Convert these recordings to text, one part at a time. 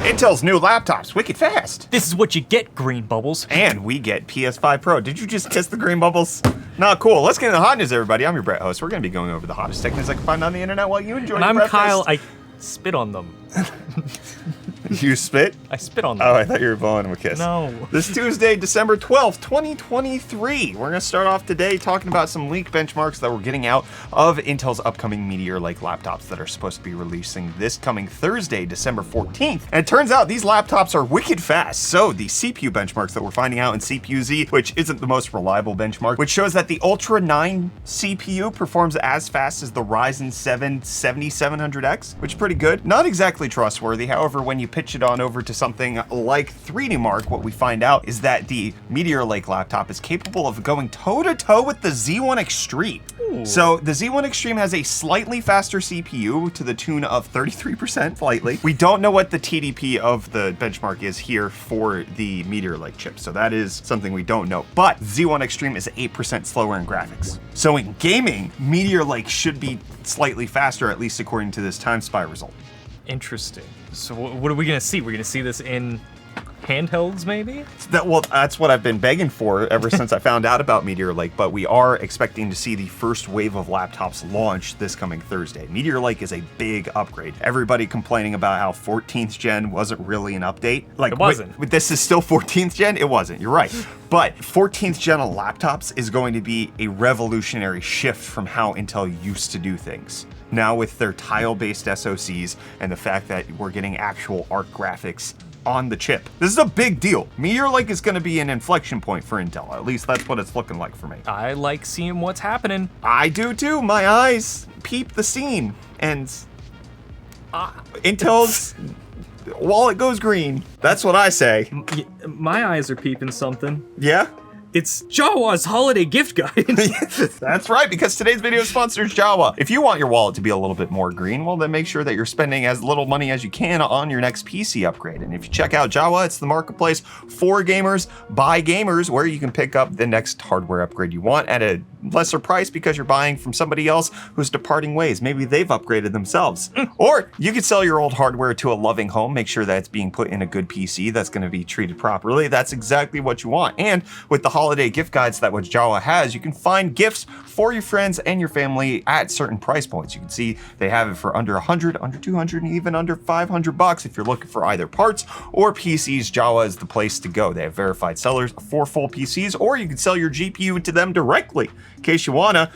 Intel's new laptops, wicked fast. This is what you get, green bubbles. And we get PS5 Pro. Did you just kiss the green bubbles? Not cool. Let's get into the hot news, everybody. I'm your Brett host. We're going to be going over the hottest tech news I can find on the internet while you enjoy And your I'm breakfast. Kyle. I spit on them. You spit? I spit on them. Oh, I thought you were blowing him a kiss. No. This Tuesday, December 12th, 2023. We're going to start off today talking about some leaked benchmarks that we're getting out of Intel's upcoming Meteor Lake laptops that are supposed to be releasing this coming Thursday, December 14th. And it turns out these laptops are wicked fast. So the CPU benchmarks that we're finding out in CPU-Z, which isn't the most reliable benchmark, which shows that the Ultra 9 CPU performs as fast as the Ryzen 7 7700X, which is pretty good. Not exactly trustworthy. However, when you pitch it on over to something like 3D Mark, what we find out is that the Meteor Lake laptop is capable of going toe-to-toe with the Z1 Extreme. Ooh. So the Z1 Extreme has a slightly faster CPU to the tune of 33% slightly. We don't know what the TDP of the benchmark is here for the Meteor Lake chip, so that is something we don't know. But Z1 Extreme is 8% slower in graphics. So in gaming, Meteor Lake should be slightly faster, at least according to this Time Spy result. Interesting. So what are we gonna see? We're gonna see this in handhelds, maybe? That's what I've been begging for ever since I found out about Meteor Lake, but we are expecting to see the first wave of laptops launch this coming Thursday. Meteor Lake is a big upgrade. Everybody complaining about how 14th gen wasn't really an update. Like, it wasn't. This is still 14th gen? It wasn't, you're right. But 14th gen of laptops is going to be a revolutionary shift from how Intel used to do things. Now with their tile-based SoCs and the fact that we're getting actual ARC graphics on the chip. This is a big deal. Meteor Lake is going to be an inflection point for Intel. At least that's what it's looking like for me. I like seeing what's happening. I do too. My eyes peep the scene. And Intel's wallet goes green. That's what I say. My eyes are peeping something. Yeah? It's Jawa's holiday gift guide. That's right, because today's video sponsors Jawa. If you want your wallet to be a little bit more green, well, then make sure that you're spending as little money as you can on your next PC upgrade. And if you check out Jawa, it's the marketplace for gamers, by gamers, where you can pick up the next hardware upgrade you want at a lesser price because you're buying from somebody else who's departing ways. Maybe they've upgraded themselves. Or you could sell your old hardware to a loving home, make sure that it's being put in a good PC that's going to be treated properly. That's exactly what you want. And with the holiday gift guides that what Jawa has, you can find gifts for your friends and your family at certain price points. You can see they have it for under 100, under 200, and even under 500 bucks. If you're looking for either parts or PCs, Jawa is the place to go. They have verified sellers for full PCs, or you can sell your GPU to them directly. In case you wanna.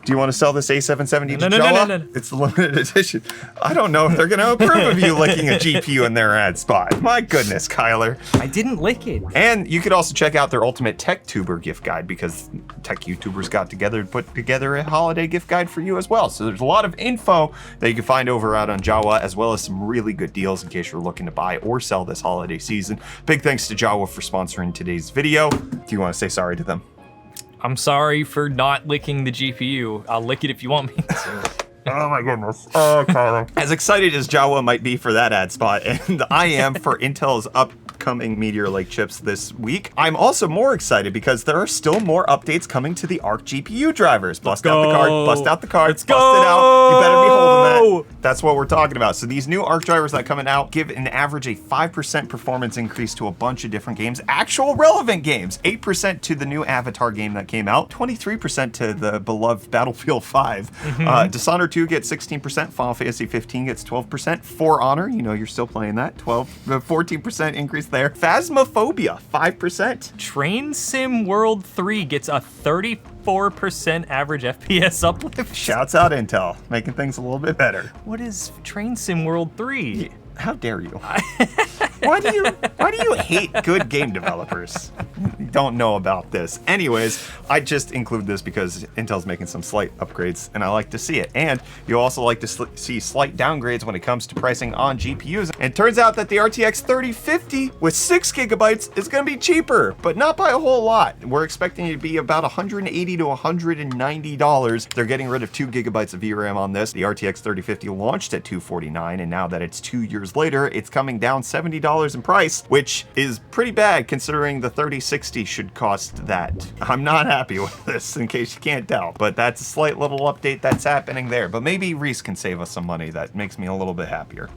Do you want to sell this A770 to Jawa? No. It's the limited edition. I don't know if they're going to approve of you licking a GPU in their ad spot. My goodness, Kyler. I didn't lick it. And you could also check out their Ultimate Tech Tuber gift guide, because tech YouTubers got together to put together a holiday gift guide for you as well. So there's a lot of info that you can find over out on Jawa, as well as some really good deals in case you're looking to buy or sell this holiday season. Big thanks to Jawa for sponsoring today's video. Do you want to say sorry to them? I'm sorry for not licking the GPU. I'll lick it if you want me to. Oh my goodness. Oh, Kyler. As excited as Jawa might be for that ad spot, and I am for Intel's upcoming Meteor Lake chips this week, I'm also more excited because there are still more updates coming to the ARC GPU drivers. Bust out the card, bust out the card, Let's bust go. it out. You better be holding that. That's what we're talking about. So these new ARC drivers that coming out give an average a 5% performance increase to a bunch of different games, actual relevant games. 8% to the new Avatar game that came out, 23% to the beloved Battlefield 5. Dishonored 2 gets 16%, Final Fantasy 15 gets 12%, For Honor, you know you're still playing that, 14% increase there. Phasmophobia, 5%. Train Sim World 3 gets a 34% average FPS uplift. Shouts out Intel, making things a little bit better. What is Train Sim World 3? How dare you? Why do you hate good game developers? You don't know about this. Anyways, I just include this because Intel's making some slight upgrades, and I like to see it. And you also like to see slight downgrades when it comes to pricing on GPUs. And it turns out that the RTX 3050 with 6 gigabytes is going to be cheaper, but not by a whole lot. We're expecting it to be about $180 to $190. They're getting rid of 2 gigabytes of VRAM on this. The RTX 3050 launched at $249, and now that it's 2 years later, it's coming down $70 in price, which is pretty bad considering the 3060 should cost that. I'm not happy with this, in case you can't tell, but that's a slight little update that's happening there. But maybe Reece can save us some money. That makes me a little bit happier.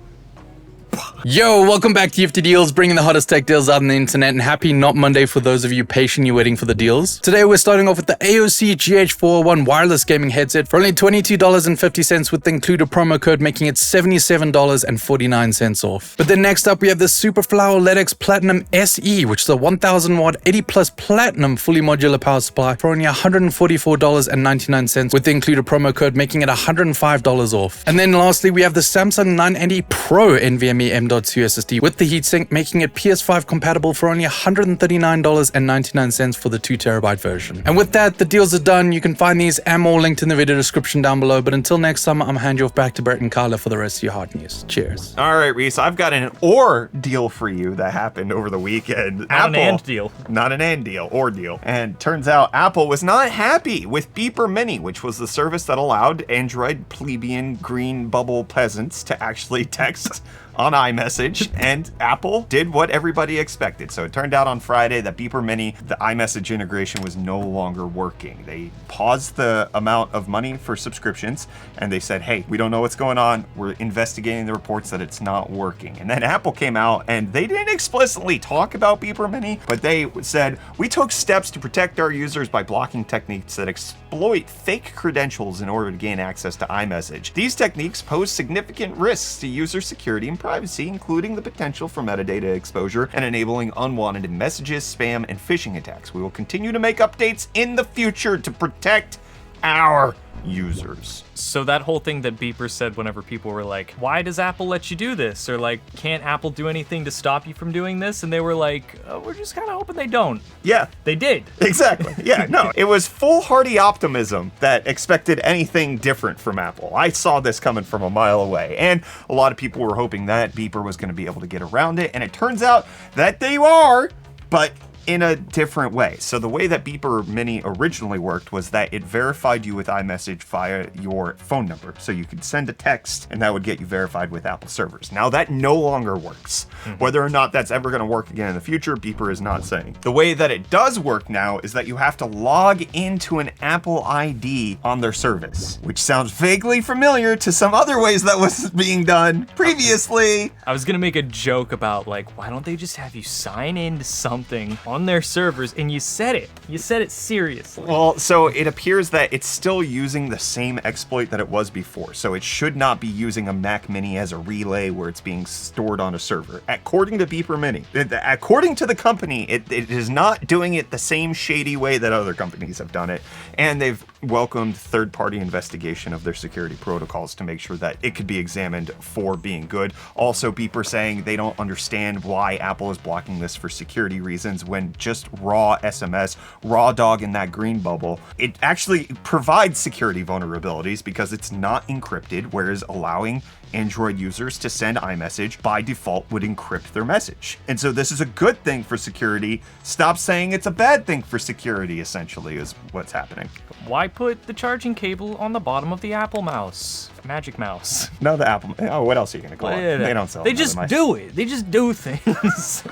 Yo, welcome back to UFD Deals, bringing the hottest tech deals out on the internet, and happy not Monday for those of you patiently waiting for the deals. Today we're starting off with the AOC GH401 wireless gaming headset for only $22.50 with the included promo code, making it $77.49 off. But then next up we have the Superflower LEDX Platinum SE, which is a 1000 watt 80 plus platinum fully modular power supply for only $144.99 with the included promo code, making it $105 off. And then lastly we have the Samsung 980 Pro NVMe M.2 SSD with the heatsink, making it PS5 compatible for only $139.99 for the 2TB version. And with that, the deals are done. You can find these and more linked in the video description down below. But until next time, I'm hand you off back to Brett and Carla for the rest of your hot news. Cheers. All right, Reese, I've got an or deal for you that happened over the weekend. Not an and deal. Not an and deal, or deal. And turns out Apple was not happy with Beeper Mini, which was the service that allowed Android plebeian green bubble peasants to actually text on iMessage, and Apple did what everybody expected. So it turned out on Friday that Beeper Mini, the iMessage integration was no longer working. They paused the amount of money for subscriptions, and they said, hey, we don't know what's going on. We're investigating the reports that it's not working. And then Apple came out, and they didn't explicitly talk about Beeper Mini, but they said, we took steps to protect our users by blocking techniques that exploit fake credentials in order to gain access to iMessage. These techniques pose significant risks to user security and privacy, including the potential for metadata exposure and enabling unwanted messages, spam, and phishing attacks. We will continue to make updates in the future to protect our users. So that whole thing that Beeper said whenever people were like, why does Apple let you do this? Or like, can't Apple do anything to stop you from doing this? And they were like, oh, we're just kind of hoping they don't. Yeah. They did. Exactly. Yeah, no. It was foolhardy optimism that expected anything different from Apple. I saw this coming from a mile away. And a lot of people were hoping that Beeper was going to be able to get around it. And it turns out that they are, but in a different way. So the way that Beeper Mini originally worked was that it verified you with iMessage via your phone number. So you could send a text and that would get you verified with Apple servers. Now that no longer works. Whether or not that's ever going to work again in the future, Beeper is not saying. The way that it does work now is that you have to log into an Apple ID on their service, which sounds vaguely familiar to some other ways that was being done previously. I was going to make a joke about like, why don't they just have you sign into something on their servers? And you said it. You said it seriously. Well, so it appears that it's still using the same exploit that it was before. So it should not be using a Mac Mini as a relay where it's being stored on a server. According to Beeper Mini, according to the company, it is not doing it the same shady way that other companies have done it. And they've welcomed third-party investigation of their security protocols to make sure that it could be examined for being good. Also, Beeper saying they don't understand why Apple is blocking this for security reasons when just raw SMS, raw dog in that green bubble, it actually provides security vulnerabilities because it's not encrypted, whereas allowing Android users to send iMessage by default would encrypt their message. And so this is a good thing for security. Stop saying it's a bad thing for security, essentially, is what's happening. Why put the charging cable on the bottom of the Apple mouse? Magic Mouse. No, the Apple. Oh, what else are you going to call it? They don't sell They it. just do it. They just do things.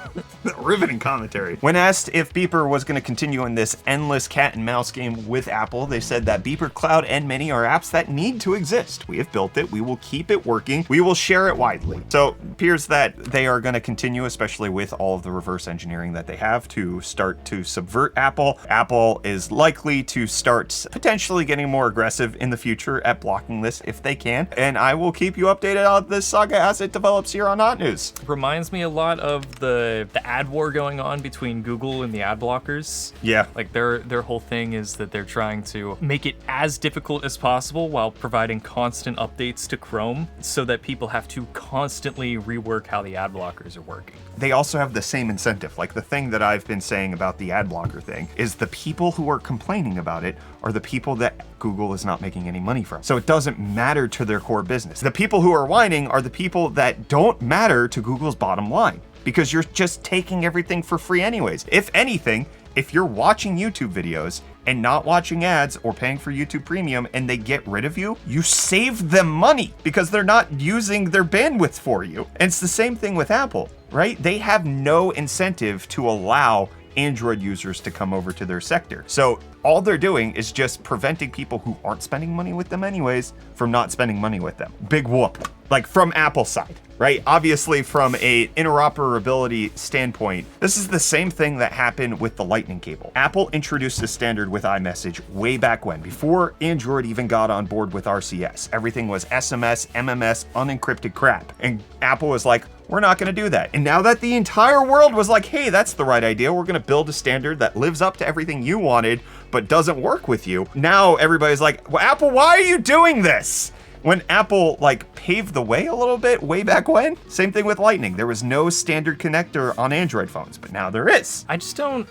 Riveting commentary. When asked if Beeper was going to continue in this endless cat and mouse game with Apple, they said that Beeper Cloud and Mini are apps that need to exist. We have built it. We will keep it working. We will share it widely. So it appears that they are going to continue, especially with all of the reverse engineering that they have to start to subvert Apple. Apple is likely to start potentially getting more aggressive in the future at blocking this if they can. And I will keep you updated on this saga as it develops here on Hot News. Reminds me a lot of the ad war going on between Google and the ad blockers. Yeah. Like their whole thing is that they're trying to make it as difficult as possible while providing constant updates to Chrome so that people have to constantly rework how the ad blockers are working. They also have the same incentive. Like the thing that I've been saying about the ad blocker thing is the people who are complaining about it are the people that Google is not making any money from. So it doesn't matter to their core business. The people who are whining are the people that don't matter to Google's bottom line because you're just taking everything for free anyways. If anything, if you're watching YouTube videos and not watching ads or paying for YouTube Premium and they get rid of you, you save them money because they're not using their bandwidth for you. And it's the same thing with Apple, right? They have no incentive to allow Android users to come over to their sector. So all they're doing is just preventing people who aren't spending money with them anyways from not spending money with them. Big whoop. Like from Apple's side, right? Obviously from a interoperability standpoint, this is the same thing that happened with the Lightning cable. Apple introduced this standard with iMessage way back when, before Android even got on board with RCS. Everything was SMS, MMS, unencrypted crap. And Apple was like, we're not going to do that. And now that the entire world was like, hey, that's the right idea. We're going to build a standard that lives up to everything you wanted, but doesn't work with you. Now everybody's like, well, Apple, why are you doing this? When Apple like paved the way a little bit way back when, same thing with Lightning. There was no standard connector on Android phones, but now there is. I just don't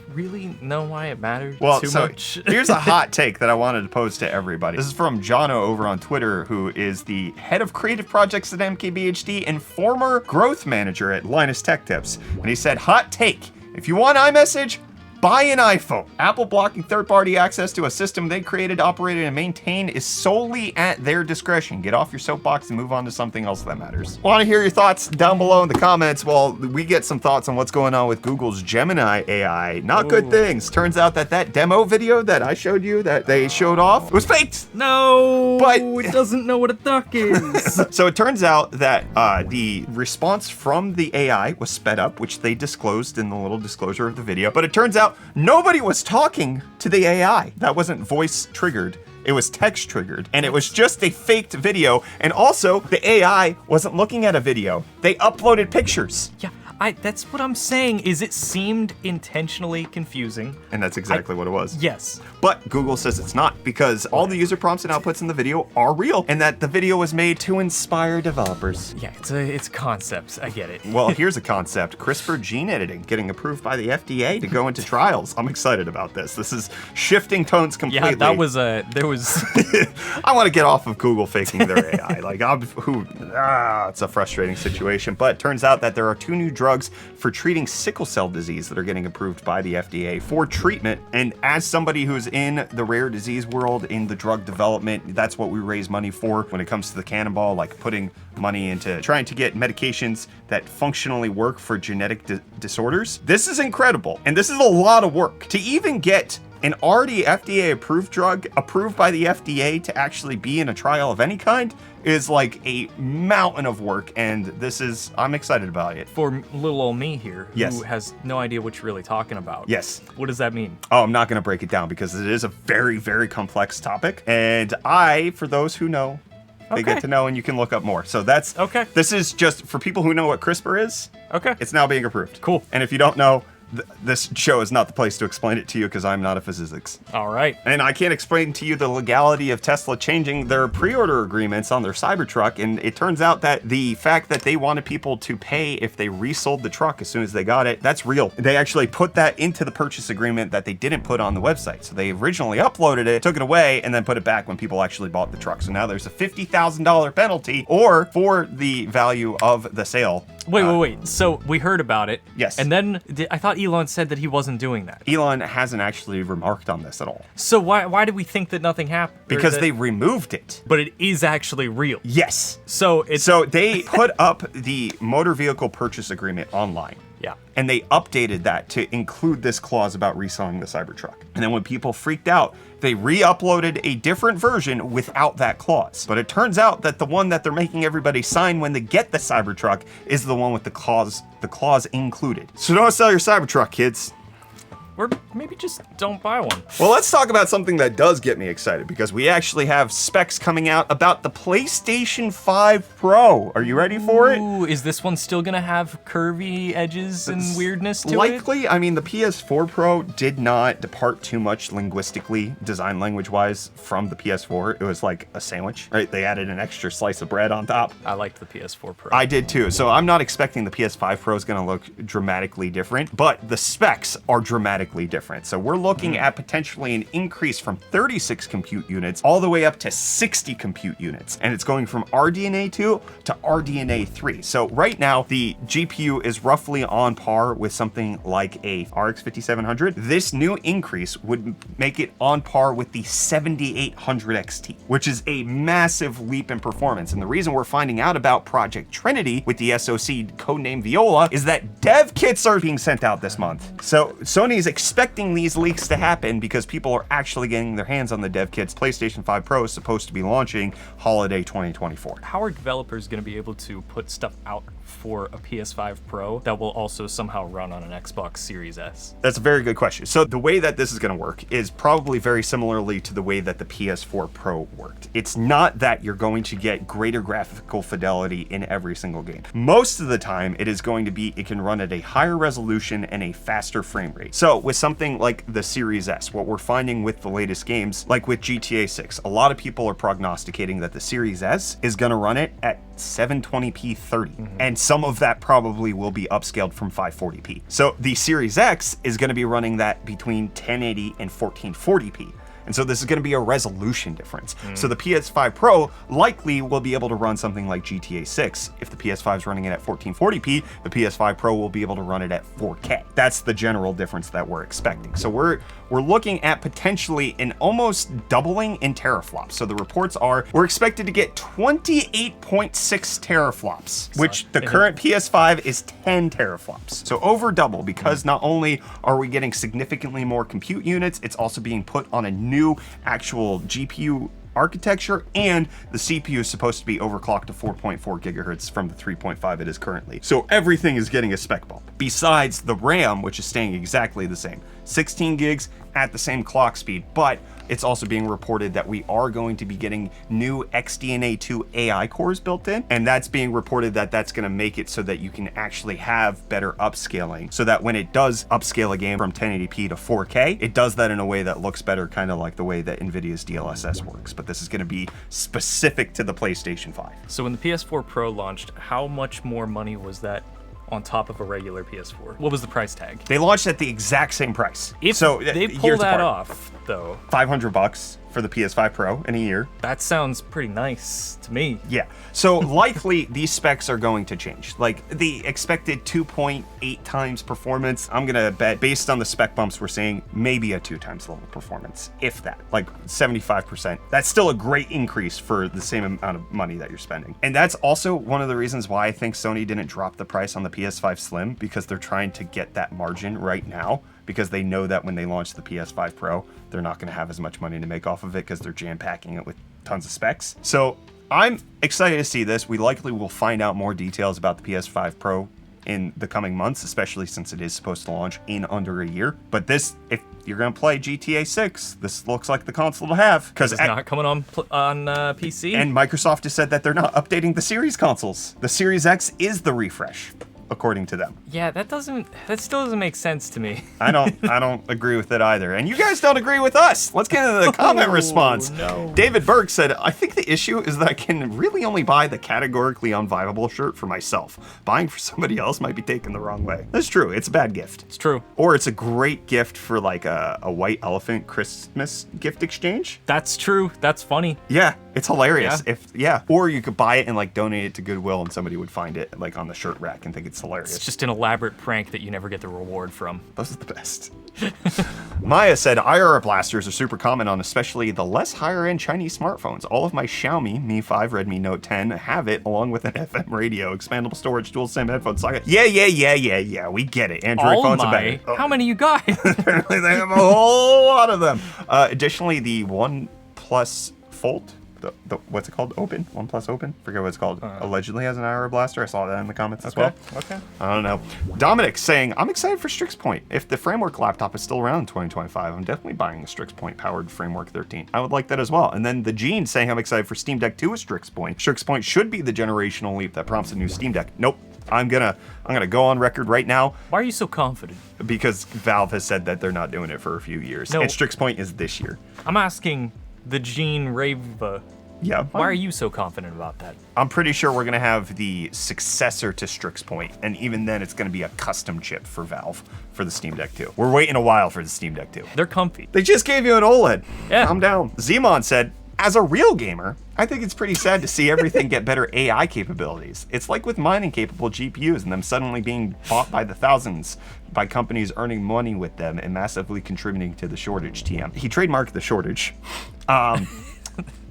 really know why it matters too so much. Here's a hot take that I wanted to pose to everybody. This is from Jono over on Twitter, who is the head of creative projects at MKBHD and former growth manager at Linus Tech Tips. And he said, hot take, if you want iMessage, buy an iPhone. Apple blocking third-party access to a system they created, operated, and maintained is solely at their discretion. Get off your soapbox and move on to something else that matters. Want to hear your thoughts down below in the comments? Well, we get some thoughts on what's going on with Google's Gemini AI. Not good things. Turns out that demo video that I showed you that they showed off was faked. No, But it doesn't know what a duck is. So it turns out that the response from the AI was sped up, which they disclosed in the little disclosure of the video. But it turns out nobody was talking to the AI. That wasn't voice triggered. It was text triggered, and it was just a faked video. And also, the AI wasn't looking at a video. They uploaded pictures. Yeah, that's what I'm saying, is it seemed intentionally confusing. And that's exactly what it was. Yes. But Google says it's not, because all the user prompts and outputs in the video are real, and that the video was made to inspire developers. Yeah, it's concepts. I get it. Well, here's a concept. Crispr gene editing getting approved by the FDA to go into trials. I'm excited about this. This is shifting tones completely. Yeah, there was... I want to get off of Google faking their AI. It's a frustrating situation. But turns out that there are 2 new drugs for treating sickle cell disease that are getting approved by the FDA for treatment. And as somebody who's in the rare disease world, in the drug development, that's what we raise money for when it comes to the cannonball, like putting money into trying to get medications that functionally work for genetic disorders. This is incredible. And this is a lot of work to even get an already FDA approved drug approved by the FDA to actually be in a trial of any kind is like a mountain of work, and I'm excited about it. For little old me here, who Yes. has no idea what you're really talking about. Yes. What does that mean? Oh, I'm not going to break it down because it is a very, very complex topic. And for those who know, they get to know, and you can look up more. So that's okay. This is just for people who know what CRISPR is. Okay. It's now being approved. Cool. And if you don't know, this show is not the place to explain it to you because I'm not a physicist. All right. And I can't explain to you the legality of Tesla changing their pre-order agreements on their Cybertruck. And it turns out that the fact that they wanted people to pay if they resold the truck as soon as they got it, that's real. They actually put that into the purchase agreement that they didn't put on the website. So they originally uploaded it, took it away, and then put it back when people actually bought the truck. So now there's a $50,000 penalty or for the value of the sale. Wait. So we heard about it. Yes. And then I thought Elon said that he wasn't doing that. Elon hasn't actually remarked on this at all. So why did we think that nothing happened? Because they removed it. But it is actually real. Yes. So they put up the motor vehicle purchase agreement online. Yeah. And they updated that to include this clause about reselling the Cybertruck. And then when people freaked out, they re-uploaded a different version without that clause. But it turns out that the one that they're making everybody sign when they get the Cybertruck is the one with the clause included. So don't sell your Cybertruck, kids. Or maybe just don't buy one. Well, let's talk about something that does get me excited because we actually have specs coming out about the PlayStation 5 Pro. Are you ready for it? Ooh, is this one still gonna have curvy edges and weirdness to it? Likely. I mean, the PS4 Pro did not depart too much linguistically, design language-wise, from the PS4. It was like a sandwich, right? They added an extra slice of bread on top. I liked the PS4 Pro. I did too. So I'm not expecting the PS5 Pro is going to look dramatically different, but the specs are dramatically different. So we're looking at potentially an increase from 36 compute units all the way up to 60 compute units. And it's going from RDNA 2 to RDNA 3. So right now, the GPU is roughly on par with something like a RX 5700. This new increase would make it on par with the 7800 XT, which is a massive leap in performance. And the reason we're finding out about Project Trinity with the SoC codename Viola is that dev kits are being sent out this month. So Sony is expecting these leaks to happen because people are actually getting their hands on the dev kits. PlayStation 5 Pro is supposed to be launching holiday 2024. How are developers going to be able to put stuff out for a PS5 Pro that will also somehow run on an Xbox Series S? That's a very good question. So the way that this is going to work is probably very similarly to the way that the PS4 Pro worked. It's not that you're going to get greater graphical fidelity in every single game. Most of the time, it is going to be, it can run at a higher resolution and a faster frame rate. So with something like the Series S, what we're finding with the latest games, like with GTA 6, a lot of people are prognosticating that the Series S is going to run it at 720p 30, and some of that probably will be upscaled from 540p. So the Series X is going to be running that between 1080 and 1440p. And so this is going to be a resolution difference. So the PS5 Pro likely will be able to run something like GTA 6. If the PS5 is running it at 1440p, the PS5 Pro will be able to run it at 4K. That's the general difference that we're expecting. So we're looking at potentially an almost doubling in teraflops. So the reports are we're expected to get 28.6 teraflops, which the current PS5 is 10 teraflops. So over double, because not only are we getting significantly more compute units, it's also being put on a new actual GPU architecture, and the CPU is supposed to be overclocked to 4.4 gigahertz from the 3.5 it is currently. So everything is getting a spec bump. Besides the RAM, which is staying exactly the same. 16 gigs at the same clock speed, but it's also being reported that we are going to be getting new XDNA2 AI cores built in, and that's being reported that that's going to make it so that you can actually have better upscaling, so that when it does upscale a game from 1080p to 4K, it does that in a way that looks better, kind of like the way that NVIDIA's DLSS works. But this is going to be specific to the PlayStation 5. So when the PS4 Pro launched, how much more money was that on top of a regular PS4? What was the price tag? They launched at the exact same price. If so they pull that off, though, $500 for the PS5 Pro in a year. That sounds pretty nice to me. Yeah. So likely these specs are going to change. Like the expected 2.8 times performance, I'm gonna bet based on the spec bumps we're seeing, maybe a 2 times level performance, if that, like 75%. That's still a great increase for the same amount of money that you're spending. And that's also one of the reasons why I think Sony didn't drop the price on the PS5 Slim, because they're trying to get that margin right now, because they know that when they launch the PS5 Pro, they're not going to have as much money to make off of it because they're jam-packing it with tons of specs. So I'm excited to see this. We likely will find out more details about the PS5 Pro in the coming months, especially since it is supposed to launch in under a year. But this, if you're going to play GTA 6, this looks like the console to have. Because it's not coming on PC. And Microsoft has said that they're not updating the Series consoles. The Series X is the refresh, according to them. Yeah, that still doesn't make sense to me. I don't agree with it either. And you guys don't agree with us. Let's get into the comment response. No. David Berg said, I think the issue is that I can really only buy the categorically unviable shirt for myself. Buying for somebody else might be taken the wrong way. That's true. It's a bad gift. It's true. Or it's a great gift for like a white elephant Christmas gift exchange. That's true. That's funny. Yeah, it's hilarious. Yeah. Or you could buy it and like donate it to Goodwill, and somebody would find it like on the shirt rack and think it's hilarious. It's just an elaborate prank that you never get the reward from. Those are the best. Maya said, IR blasters are super common on especially the less higher-end Chinese smartphones. All of my Xiaomi Mi 5, Redmi Note 10 have it, along with an FM radio, expandable storage, dual SIM headphone socket. Yeah, we get it. Android phones are better. Oh. How many you got? Apparently they have a whole lot of them. Additionally, the OnePlus Fold, the what's it called? OnePlus Open? Forget what it's called. Allegedly has an IR blaster. I saw that in the comments as well. Okay. I don't know. Dominic saying, I'm excited for Strix Point. If the framework laptop is still around in 2025, I'm definitely buying a Strix Point powered Framework 13. I would like that as well. And then the Gene saying, I'm excited for Steam Deck 2 with Strix Point. Strix Point should be the generational leap that prompts a new Steam Deck. Nope. I'm gonna go on record right now. Why are you so confident? Because Valve has said that they're not doing it for a few years. No. And Strix Point is this year. I'm asking the Gene Rava. Yeah. Why are you so confident about that? I'm pretty sure we're going to have the successor to Strix Point, and even then it's going to be a custom chip for Valve for the Steam Deck 2. We're waiting a while for the Steam Deck 2. They're comfy. They just gave you an OLED. Yeah. Calm down. Zemon said, as a real gamer, I think it's pretty sad to see everything get better AI capabilities. It's like with mining-capable GPUs and them suddenly being bought by the thousands by companies earning money with them and massively contributing to the shortage, TM. He trademarked the shortage.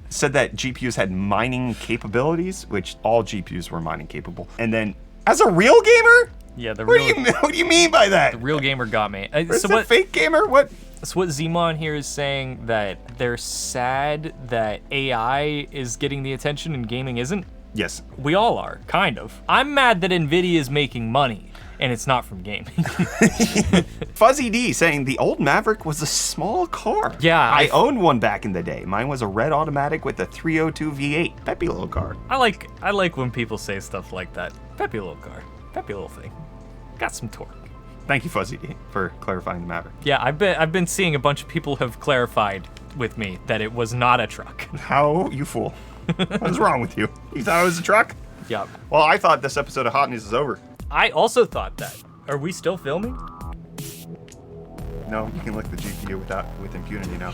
Said that GPUs had mining capabilities, which all GPUs were mining capable. And then, as a real gamer, Yeah, What do you mean by that? the real gamer got me. It's a fake gamer? What? So what Zmon here is saying that they're sad that AI is getting the attention and gaming isn't. Yes. We all are, kind of. I'm mad that Nvidia is making money and it's not from gaming. Fuzzy D saying the old Maverick was a small car. Yeah, I owned one back in the day. Mine was a red automatic with a 302 V8. Peppy little car. I like when people say stuff like that. Peppy little car. Peppy little thing. Got some torque. Thank you, Fuzzy D, for clarifying the Maverick. Yeah, I've been seeing a bunch of people have clarified with me that it was not a truck. How you fool? What's wrong with you? You thought it was a truck? Yup. Well, I thought this episode of Hot News is over. I also thought that. Are we still filming? No, you can lick the GPU with impunity now.